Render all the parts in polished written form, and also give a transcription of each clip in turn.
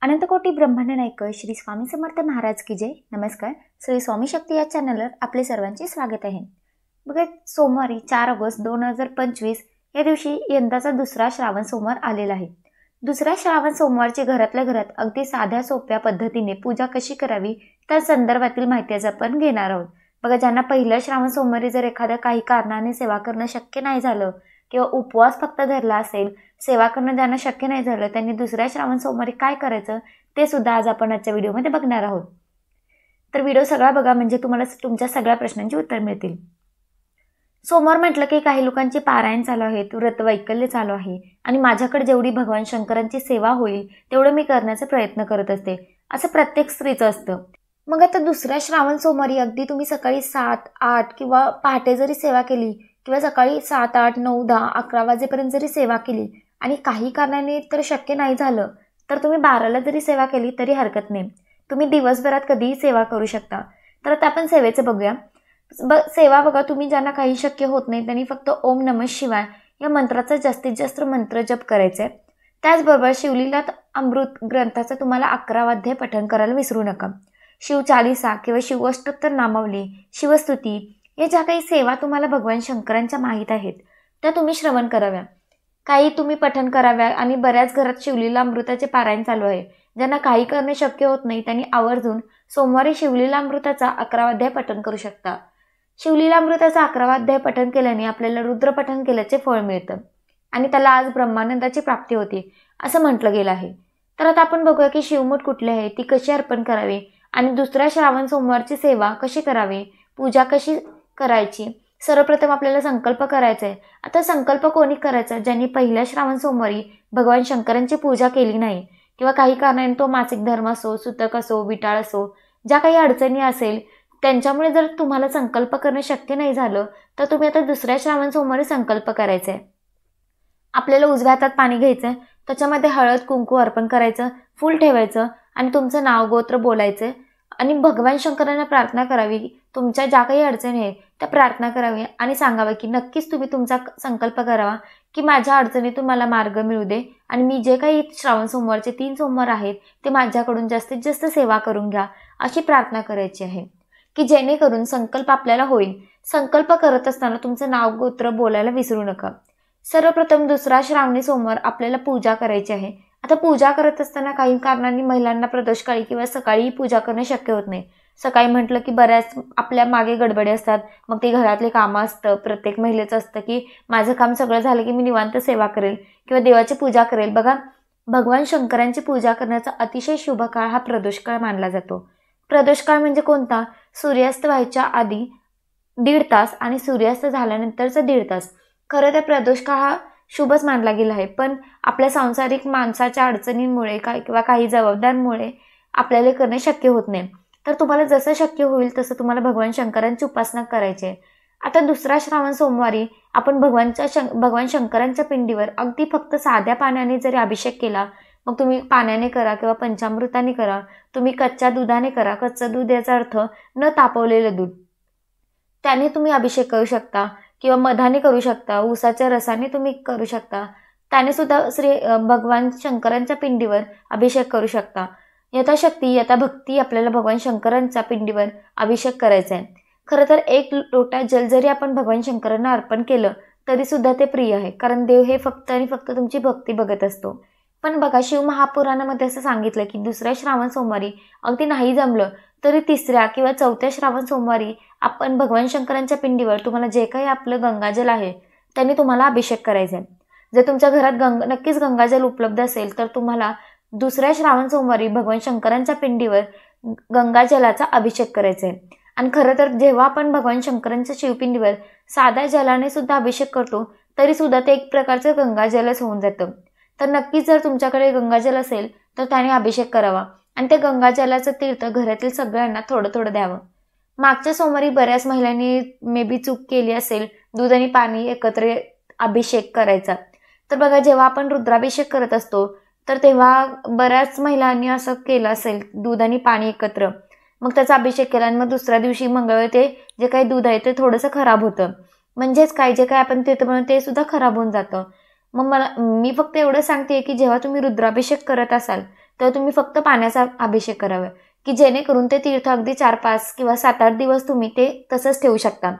अनंतकोटी ब्रह्मांड नायक श्री स्वामी समर्थ महाराज की जय. नमस्कार. श्री स्वामी शक्ती या चॅनलवर आपले सर्वांचे स्वागत आहे. बघा, सोमवारी 4 ऑगस्ट 2025 या दिवशी यंदाचा दुसरा श्रावण सोमवार आलेला आहे. दुसऱ्या श्रावण सोमवारची घरातल्या घरात अगदी साध्या सोप्या पद्धतीने पूजा कशी करावी त्या संदर्भातील माहिती आज आपण घेणार आहोत. बघा, ज्यांना पहिल्या श्रावण सोमवारी जर एखाद्या काही कारणाने सेवा करणं शक्य नाही झालं किंवा उपवास फक्त धरला असेल, सेवा करणं ज्यांना शक्य नाही झालं, त्यांनी दुसऱ्या श्रावण सोमवारी काय करायचं ते सुद्धा आज आपण आजच्या व्हिडिओमध्ये बघणार आहोत. तर व्हिडिओ सगळा बघा, म्हणजे तुम्हाला तुमच्या सगळ्या प्रश्नांची उत्तर मिळतील. सोमवार म्हटलं की काही लोकांची पारायण चालू आहे, व्रत वैकल्य चालू आहे आणि माझ्याकडे जेवढी भगवान शंकरांची सेवा होईल तेवढं मी करण्याचा प्रयत्न करत असते, असं प्रत्येक स्त्रीचं असतं. मग आता दुसऱ्या श्रावण सोमवारी अगदी तुम्ही सकाळी 7, 8 किंवा पहाटे जरी सेवा केली किंवा सकाळी 7, 8, 9, 10, 11 वाजेपर्यंत जरी सेवा केली आणि काही कारणाने तर शक्य नाही झालं तर तुम्ही 12ला जरी सेवा केली तरी हरकत नाही. तुम्ही दिवसभरात कधीही सेवा करू शकता. तर आता आपण सेवेचं बघूया. सेवा बघा, तुम्ही ज्यांना काही शक्य होत नाही त्यांनी फक्त ओम नमः शिवाय या मंत्राचा जास्तीत जास्त मंत्र जप करायचा आहे. त्याचबरोबर शिवलीला अमृत ग्रंथाचं तुम्हाला 11 अध्याय पठण करायला विसरू नका. शिवचालिसा किंवा शिवअष्टोत्तर नामावली, शिवस्तुती या ज्या काही सेवा तुम्हाला भगवान शंकरांच्या माहीत आहेत त्या तुम्ही श्रवण कराव्या, काही तुम्ही पठण कराव्या. आणि बऱ्याच घरात शिवलीला अमृताचे पारायण चालू आहे. ज्यांना काही करणे शक्य होत नाही त्यांनी आवर्जून सोमवारी शिवलीला अमृताचा 11 अध्याय पठण करू शकता. शिवलीला अमृताचा 11 अध्याय पठण केल्याने आपल्याला रुद्र पठण केल्याचे फळ मिळतं आणि त्याला आज ब्रह्मानंदाची प्राप्ती होते असं म्हटलं गेलं आहे. तर आता आपण बघूया की शिवमूठ कुठली आहे, ती कशी अर्पण करावी आणि दुसऱ्या श्रावण सोमवारची सेवा कशी करावी, पूजा कशी करायची. सर्वप्रथम आपल्याला संकल्प करायचा आहे. आता संकल्प कोणी करायचा? ज्यांनी पहिल्या श्रावण सोमवारी भगवान शंकरांची पूजा केली नाही किंवा काही कारणाने तो मासिक धर्म असो, सुतक असो, विटाळ असो, ज्या काही अडचणी असेल त्यांच्यामुळे जर तुम्हाला संकल्प करणं शक्य नाही झालं तर तुम्ही आता दुसऱ्या श्रावण सोमवारी संकल्प करायचा आहे. आपल्याला उजव्या हातात पाणी घ्यायचं, त्याच्यामध्ये हळद कुंकू अर्पण करायचं, फूल ठेवायचं आणि तुमचं नाव गोत्र बोलायचं आणि भगवान शंकरांना प्रार्थना करावी. तुमच्या ज्या काही अडचणी आहेत त्या प्रार्थना करावी आणि सांगावं की नक्कीच तुम्ही तुमचा संकल्प करावा की माझ्या अडचणीतून मला मार्ग मिळू दे आणि मी जे काही श्रावण सोमवारचे 3 सोमवार आहेत ते माझ्याकडून जास्तीत जास्त सेवा करून घ्या, अशी प्रार्थना करायची आहे की जेणेकरून संकल्प आपल्याला होईल. संकल्प करत असताना तुमचं नाव गोत्र बोलायला विसरू नका. सर्वप्रथम दुसरा श्रावणी सोमवार आपल्याला पूजा करायची आहे. आता पूजा करत असताना काही कारणांनी महिलांना प्रदोषकाळी किंवा सकाळी पूजा करणं शक्य होत नाही. सकाळी म्हटलं की बऱ्याच आपल्या मागे गडबडी असतात, मग ते घरातले कामं असतं, प्रत्येक महिलेचं असतं की माझं काम सगळं झालं की मी निवांत सेवा करेल किंवा देवाची पूजा करेल. बघा, भगवान शंकरांची पूजा करण्याचा अतिशय शुभ काळ हा प्रदोषकाळ मानला जातो. प्रदोषकाळ म्हणजे कोणता? सूर्यास्त व्हायच्या आधी 1.5 तास आणि सूर्यास्त झाल्यानंतरचा 1.5 तास. खरं तर प्रदोषकाळ हा शुभच मानला गेला आहे, पण आपल्या सांसारिक माणसाच्या अडचणींमुळे किंवा काही जबाबदाऱ्यांमुळे आपल्याला करणं शक्य होत नाही. तर तुम्हाला जसं शक्य होईल तसं तुम्हाला भगवान शंकरांची उपासना करायची आहे. आता दुसरा श्रावण सोमवारी आपण भगवान शंकरांच्या पिंडीवर अगदी फक्त साध्या पाण्याने जरी अभिषेक केला, मग तुम्ही पाण्याने करा किंवा पंचामृताने करा, तुम्ही कच्च्या दुधाने करा. कच्चं दूध याचा अर्थ न तापवलेलं दूध, त्याने तुम्ही अभिषेक करू शकता किंवा मधाने करू शकता, ऊसाच्या रसाने तुम्ही करू शकता. त्याने सुद्धा भगवान शंकरांच्या पिंडीवर अभिषेक करू शकता. यथाशक्ती यथाभक्ती आपल्याला भगवान शंकरांच्या पिंडीवर अभिषेक करायचा आहे. खरं तर 1 लोटा जल जरी आपण भगवान शंकरांना अर्पण केलं तरी सुद्धा ते प्रिय आहे, कारण देव हे फक्त आणि फक्त तुमची भक्ती बघत असतो. पण बघा, शिव महापुराणामध्ये असं सांगितलं की दुसऱ्या श्रावण सोमवारी अगदी नाही जमलं तरी 3ऱ्या किंवा 4थ्या श्रावण सोमवारी आपण भगवान शंकरांच्या पिंडीवर तुम्हाला जे काही आपलं गंगाजल आहे त्यांनी तुम्हाला अभिषेक करायचा आहे. जर तुमच्या घरात नक्कीच गंगाजल उपलब्ध असेल तर तुम्हाला दुसऱ्या श्रावण सोमवारी भगवान शंकरांच्या पिंडीवर गंगाजलाचा अभिषेक करायचा आहे. आणि खरं तर जेव्हा आपण भगवान शंकरांच्या शिवपिंडीवर साध्या जलाने सुद्धा अभिषेक करतो तरी सुद्धा ते एक प्रकारचं गंगाजलच होऊन जातं. तर नक्कीच जर तुमच्याकडे गंगाजल असेल तर त्याने अभिषेक करावा आणि त्या गंगाजलाचं तीर्थ घरातील सगळ्यांना थोडं थोडं द्यावं. मागच्या सोमवारी बऱ्याच महिलांनी मे बी चूक केली असेल, दूध आणि पाणी एकत्र अभिषेक करायचा. तर बघा, जेव्हा आपण रुद्राभिषेक करत असतो तर तेव्हा बऱ्याच महिलांनी असं केलं असेल, दूध आणि पाणी एकत्र, मग त्याचा अभिषेक केला आणि मग दुसऱ्या दिवशी मंगळवारी ते जे काही दूध आहे ते थोडंसं खराब होतं. म्हणजेच जे काय आपण तीर्थ म्हणून ते सुद्धा खराब होऊन जातं. मग मी फक्त एवढं सांगते की जेव्हा तुम्ही रुद्राभिषेक करत असाल तर तुम्ही फक्त पाण्याचा अभिषेक करावा, की जेणेकरून ते तीर्थ अगदी 4-5 किंवा 7-8 दिवस तुम्ही ते तसंच ठेवू शकता.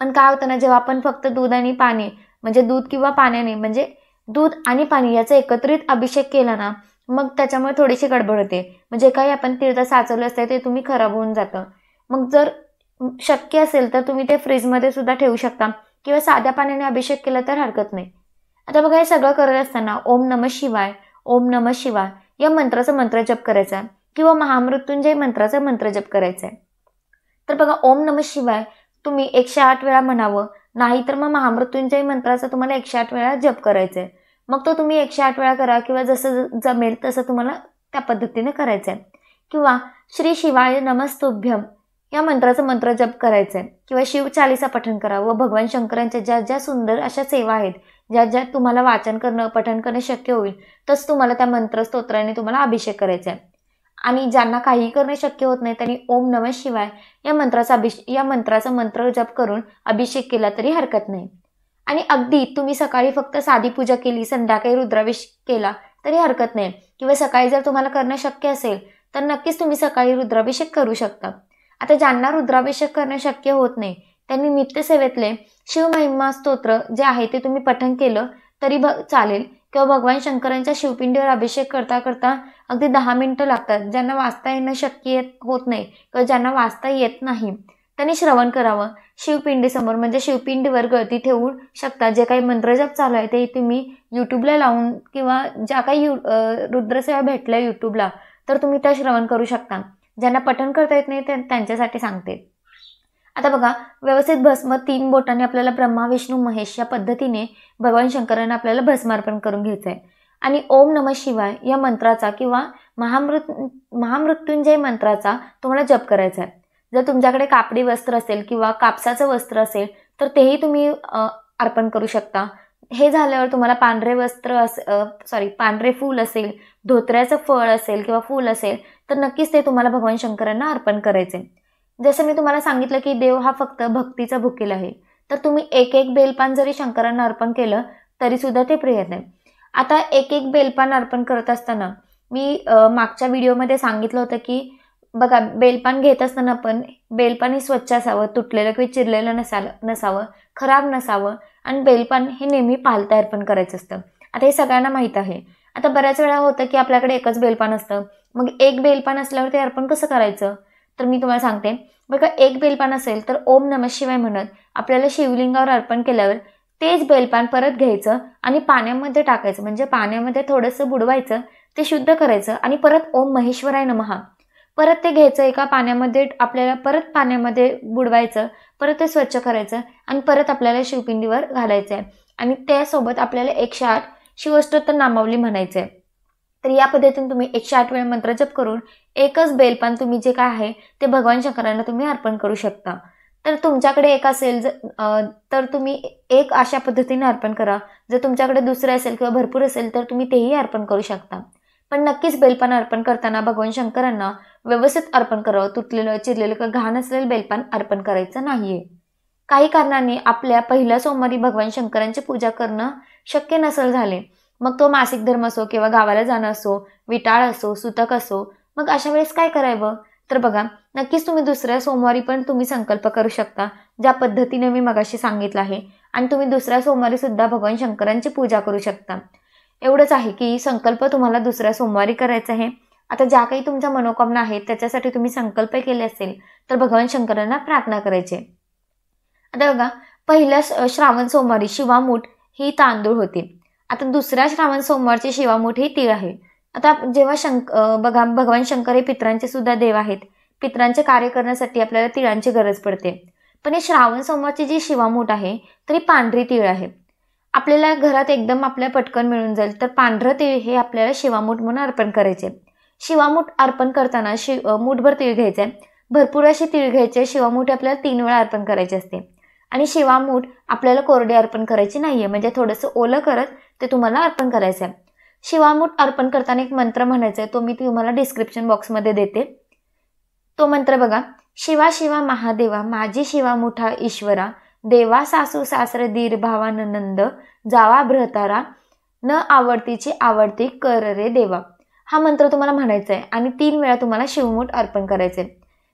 पण काय होतं ना, जेव्हा आपण फक्त दूध आणि पाणी म्हणजे दूध किंवा पाण्याने म्हणजे दूध आणि पाणी याचा एकत्रित अभिषेक केला ना, मग त्याच्यामुळे थोडीशी गडबड होते. म्हणजे काही आपण तीर्थ साचवलं असतं ते तुम्ही खराब होऊन जातं. मग जर शक्य असेल तर तुम्ही ते फ्रीजमध्ये सुद्धा ठेवू शकता किंवा साध्या पाण्याने अभिषेक केला तर हरकत नाही. आता बघा, हे सगळं करत असताना ओम नमः शिवाय, ओम नमः शिवाय या मंत्राचा मंत्र जप करायचा किंवा महामृत्युंजय मंत्राचा मंत्र जप करायचा आहे. तर बघा, ओम नमः शिवाय तुम्ही 108 वेळा म्हणावं, नाहीतर मग महामृत्युंजय मंत्राचा तुम्हाला 108 वेळा जप करायचा आहे. मग तो तुम्ही 108 वेळा करा किंवा जसं जमेल तसं तुम्हाला त्या पद्धतीने करायचं आहे. किंवा श्री शिवाय नमस्तुभ्यम या मंत्राचा मंत्र जप करायचा आहे किंवा शिवचालीसा पठण करा व भगवान शंकरांच्या ज्या ज्या सुंदर अशा सेवा आहेत, ज्या ज्या तुम्हाला वाचन करणं पठण करणं शक्य होईल, तसं तुम्हाला त्या मंत्र स्तोत्राने तुम्हाला अभिषेक करायचा आहे. आणि ज्यांना काही करणं शक्य होत नाही त्यांनी ओम नमः शिवाय या मंत्राचा मंत्र जप करून अभिषेक केला तरी हरकत नाही. आणि अगदी तुम्ही सकाळी फक्त साधी पूजा केली, संध्याकाळी रुद्राभिषेक केला तरी हरकत नाही. किंवा सकाळी जर तुम्हाला करणं शक्य असेल तर नक्कीच तुम्ही सकाळी रुद्राभिषेक करू शकता. आता ज्यांना रुद्राभिषेक करणं शक्य होत नाही त्यांनी नित्यसेवेतले शिवमहिमा स्तोत्र जे आहे ते तुम्ही पठण केलं तरी चालेल. किंवा भगवान शंकरांच्या शिवपिंडीवर अभिषेक करता करता अगदी 10 मिनिटं लागतात. ज्यांना वाचता येणं शक्य होत नाही किंवा ज्यांना वाचता येत नाही त्यांनी श्रवण करावं. शिवपिंडीसमोर म्हणजे शिवपिंडीवर गळती ठेवू शकता. जे काही मंत्रजप चालू आहे ते तुम्ही यूट्यूबला लावून किंवा ज्या काही रुद्रसेवा भेटल्या यूट्यूबला तर तुम्ही त्या श्रवण करू शकता. ज्यांना पठण करता येत नाही त्यांच्यासाठी सांगते. आता बघा, व्यवस्थित भस्म 3 बोटाने आपल्याला ब्रह्मा विष्णू महेश या पद्धतीने भगवान शंकरांना आपल्याला भस्मार्पण करून घ्यायचं आहे. आणि ओम नमः शिवाय या मंत्राचा किंवा महामृत्युंजय मंत्राचा तुम्हाला जप करायचा आहे. जर तुमच्याकडे कापडी वस्त्र असेल किंवा कापसाचं वस्त्र असेल तर तेही तुम्ही अर्पण करू शकता. हे झाल्यावर तुम्हाला पांढरे फूल असेल, धोत्र्याचं फळ असेल किंवा फूल असेल तर नक्कीच ते तुम्हाला भगवान शंकरांना अर्पण करायचे. जसं मी तुम्हाला सांगितलं की देव हा फक्त भक्तीचा भुकेला आहे, तर तुम्ही एक एक बेलपान जरी शंकरांना अर्पण केलं तरी सुद्धा ते प्रिय आहे. आता एक एक बेलपान अर्पण करत असताना मी मागच्या व्हिडिओमध्ये सांगितलं होतं की बघा, बेलपान घेत असताना पण बेलपान हे स्वच्छ असावं, तुटलेलं किंवा चिरलेलं नसावं, खराब नसावं आणि बेलपान हे नेहमी पालतं अर्पण करायचं असतं. आता हे सगळ्यांना माहीत आहे. आता बऱ्याच वेळा होतं की आपल्याकडे एकच बेलपान असतं, मग एक बेलपान असल्यावर ते अर्पण कसं करायचं तर मी तुम्हाला सांगते. बघा, एक बेलपान असेल तर ओम नमः शिवाय म्हणत आपल्याला शिवलिंगावर अर्पण केल्यावर तेच बेलपान परत घ्यायचं आणि पाण्यामध्ये टाकायचं. म्हणजे पाण्यामध्ये थोडंसं बुडवायचं, ते शुद्ध करायचं आणि परत ओम महेश्वराय नमः परत ते घ्यायचं. एका पाण्यामध्ये आपल्याला परत पाण्यामध्ये बुडवायचं, परत ते स्वच्छ करायचं आणि परत आपल्याला शिवपिंडीवर घालायचं आहे. आणि त्यासोबत आपल्याला 108 शिवअष्टोत्तर नामावली म्हणायचं आहे. तर या पद्धतीने तुम्ही 108 वेळा मंत्र जप करून एकच बेलपान तुम्ही जे काय आहे ते भगवान शंकरांना तुम्ही अर्पण करू शकता. तर तुमच्याकडे एक असेल तर तुम्ही एक अशा पद्धतीने अर्पण करा. जर तुमच्याकडे दुसरं असेल किंवा भरपूर असेल तर तुम्ही तेही अर्पण करू शकता. पण नक्कीच बेलपान अर्पण करताना भगवान शंकरांना व्यवस्थित अर्पण करावं. तुटलेलं, चिरलेलं किंवा घाण असलेलं बेलपान अर्पण करायचं नाहीये. काही कारणांनी आपल्या पहिल्या सोमवारी भगवान शंकरांची पूजा करणं शक्य नसेल झाले, मग तो मासिक धर्म असो किंवा गावाला जाणं असो, विटाळ असो, सुतक असो, मग अशा वेळेस काय करावं तर बघा, नक्कीच तुम्ही दुसऱ्या सोमवारी पण तुम्ही संकल्प करू शकता ज्या पद्धतीने मी मगाशी सांगितलं आहे. आणि तुम्ही दुसऱ्या सोमवारी सुद्धा भगवान शंकरांची पूजा करू शकता. एवढंच आहे की संकल्प तुम्हाला दुसऱ्या सोमवारी करायचा आहे. आता ज्या काही तुमच्या मनोकामना आहेत त्याच्यासाठी तुम्ही संकल्प केले असेल तर भगवान शंकरांना प्रार्थना करायची. आता बघा, पहिल्या श्रावण सोमवारी शिवामूठ ही तांदूळ होते. आता दुसऱ्या श्रावण सोमवारची शिवामूठ ही तीळ आहे. आता जेव्हा बघा, भगवान शंकर हे पितरांचे सुद्धा देव आहेत. पितरांचे कार्य करण्यासाठी आपल्याला तिळांची गरज पडते. पण हे श्रावण सोमवारची जी शिवामूठ आहे तरी पांढरी तीळ आहे. आपल्याला घरात एकदम आपल्या पटकन मिळून जाईल तर पांढरं तीळ हे आपल्याला शिवामूठ म्हणून अर्पण करायचे. शिवामूठ अर्पण करताना मूठभर तीळ घ्यायचे, भरपूर अशी तीळ घ्यायचे. शिवामूठ आपल्याला 3 वेळा अर्पण करायचे असते. आणि शिवामूठ आपल्याला कोरडे अर्पण करायची नाहीये, म्हणजे थोडंसं ओलं करत ते तुम्हाला अर्पण करायचं आहे. शिवामूठ अर्पण करताना एक मंत्र म्हणायचा आहे, तो मी तुम्हाला डिस्क्रिप्शन बॉक्समध्ये देते. तो मंत्र बघा, शिवा शिवा महादेवा माझी शिवामुठा ईश्वरा, देवा सासू सासरे दीर भावानंद जावा भ्रतारा, न आवडतीची आवडती कर रे देवा. हा मंत्र तुम्हाला म्हणायचा आहे आणि 3 वेळा तुम्हाला शिवमूठ अर्पण करायचं आहे.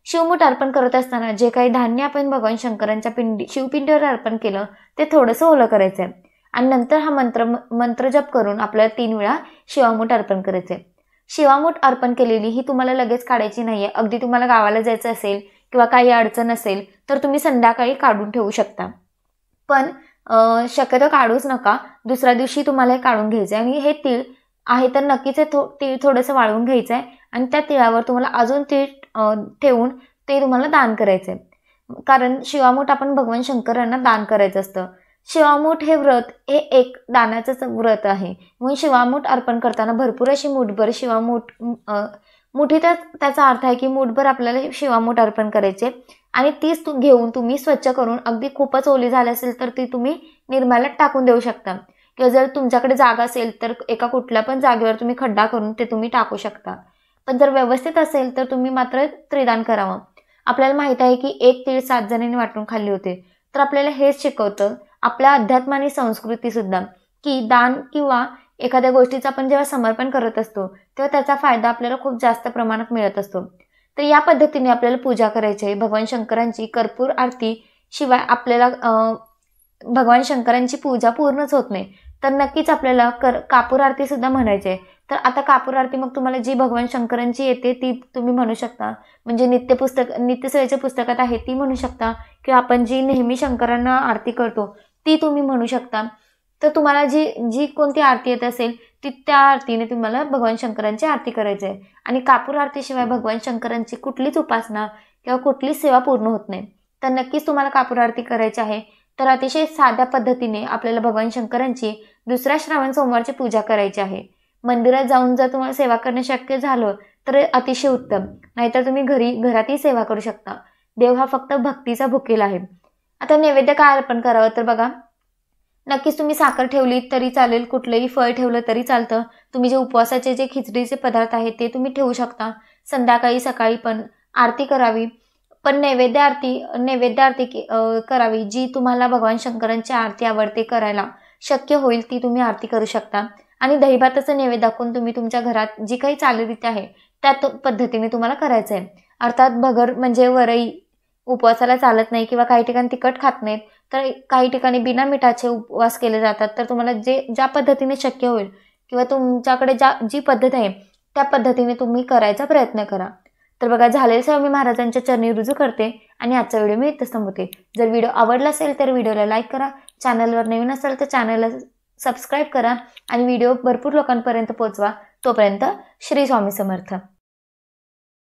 शिवमूठ अर्पण करत असताना जे काही धान्य आपण भगवान शंकरांच्या शिवपिंडीवर अर्पण केलं ते थोडंसं ओलं करायचं आहे आणि नंतर हा मंत्र जप करून आपल्याला 3 वेळा शिवामूठ अर्पण करायचं आहे. शिवामूठ अर्पण केलेली ही तुम्हाला लगेच काढायची नाही आहे. अगदी तुम्हाला गावाला जायचं असेल किंवा काही अडचण असेल तर तुम्ही संध्याकाळी काढून ठेवू शकता. पण शक्यतो काढूच नका. दुसऱ्या दिवशी तुम्हाला हे काढून घ्यायचं आहे आणि हे तीळ आहे तर नक्कीच हे तीळ थोडंसं वाळवून घ्यायचं आहे आणि त्या तिळावर तुम्हाला अजून तीळ ठेवून ते तुम्हाला दान करायचं आहे. कारण शिवामूठ आपण भगवान शंकरांना दान करायचं असतं. शिवामूठ हे व्रत हे एक दानाचंच व्रत आहे. म्हणून शिवामूठ अर्पण करताना भरपूर अशी मूठभर शिवामूठ मुठीतच त्याचा अर्थ आहे की मूठभर आपल्याला शिवामूठ अर्पण करायचे आणि तीच घेऊन तुम्ही स्वच्छ करून अगदी खूपच ओली झाली असेल तर ती तुम्ही निर्माल्यात टाकून देऊ शकता किंवा जर तुमच्याकडे जागा असेल तर एका कुठल्या पण जागेवर तुम्ही खड्डा करून ते तुम्ही टाकू शकता. पण जर व्यवस्थित असेल तर तुम्ही मात्र त्रिदान करावं. आपल्याला माहित आहे की 1 तीळ 7 जणांनी वाटून खाल्ली होते. तर आपल्याला हेच शिकवतं आपल्या अध्यात्म आणि संस्कृती सुद्धा की दान किंवा एखाद्या गोष्टीचं आपण जेव्हा समर्पण करत असतो तेव्हा त्याचा फायदा आपल्याला खूप जास्त प्रमाणात मिळत असतो. तर या पद्धतीने आपल्याला पूजा करायची आहे. भगवान शंकरांची कर्पूर आरती शिवाय आपल्याला भगवान शंकरांची पूजा पूर्णच होत नाही. तर नक्कीच आपल्याला कापूर आरती सुद्धा म्हणायची आहे. तर आता कापूर आरती मग तुम्हाला जी भगवान शंकरांची येते ती तुम्ही म्हणू शकता. म्हणजे नित्यसेवेच्या पुस्तकात आहे ती म्हणू शकता किंवा आपण जी नेहमी शंकरांना आरती करतो ती तुम्ही म्हणू शकता. तर तुम्हाला जी कोणती आरती येत असेल ती त्या आरतीने तुम्हाला भगवान शंकरांची आरती करायची आहे. आणि कापूर आरतीशिवाय भगवान शंकरांची कुठलीच उपासना किंवा कुठलीच सेवा पूर्ण होत नाही. तर नक्कीच तुम्हाला कापूर आरती करायची आहे. तर अतिशय साध्या पद्धतीने आपल्याला भगवान शंकरांची दुसऱ्या श्रावण सोमवारची पूजा करायची आहे. मंदिरात जाऊन जर तुम्हाला सेवा करणं शक्य झालं तर अतिशय उत्तम. नाहीतर तुम्ही घरातही सेवा करू शकता. देव हा फक्त भक्तीचा भुकेला आहे. आता नैवेद्य काय अर्पण करावं तर बघा, नक्कीच तुम्ही साखर ठेवली तरी चालेल, कुठलंही फळ ठेवलं तरी चालतं. तुम्ही जे उपवासाचे जे खिचडीचे पदार्थ आहेत ते तुम्ही ठेवू शकता. संध्याकाळी सकाळी पण आरती करावी. पण नैवेद्य आरती करावी जी तुम्हाला भगवान शंकरांची आरती आवडते करायला शक्य होईल ती तुम्ही आरती करू शकता. आणि दहीभाताचं नैवेद्य दाखवून तुम्ही तुमच्या घरात जी काही चालीरीती आहे त्या पद्धतीने तुम्हाला करायचं आहे. अर्थात भगर म्हणजे वरई उपवासाला चालत नाही किंवा काही ठिकाणी तिखट खात नाहीत तर काही ठिकाणी बिना मिठाचे उपवास केले जातात. तर तुम्हाला ज्या पद्धतीने शक्य होईल किंवा तुमच्याकडे जी पद्धत आहे त्या पद्धतीने तुम्ही करायचा प्रयत्न करा. तर बघा, झालेलं सर्व मी महाराजांच्या चरणी रुजू करते आणि आजचा व्हिडिओ मी इथंच थांबवते. जर व्हिडिओ आवडला असेल तर व्हिडिओला लाईक करा. चॅनलवर नवीन असेल तर चॅनलला सबस्क्राईब करा आणि व्हिडिओ भरपूर लोकांपर्यंत पोहोचवा. तोपर्यंत श्री स्वामी समर्थ.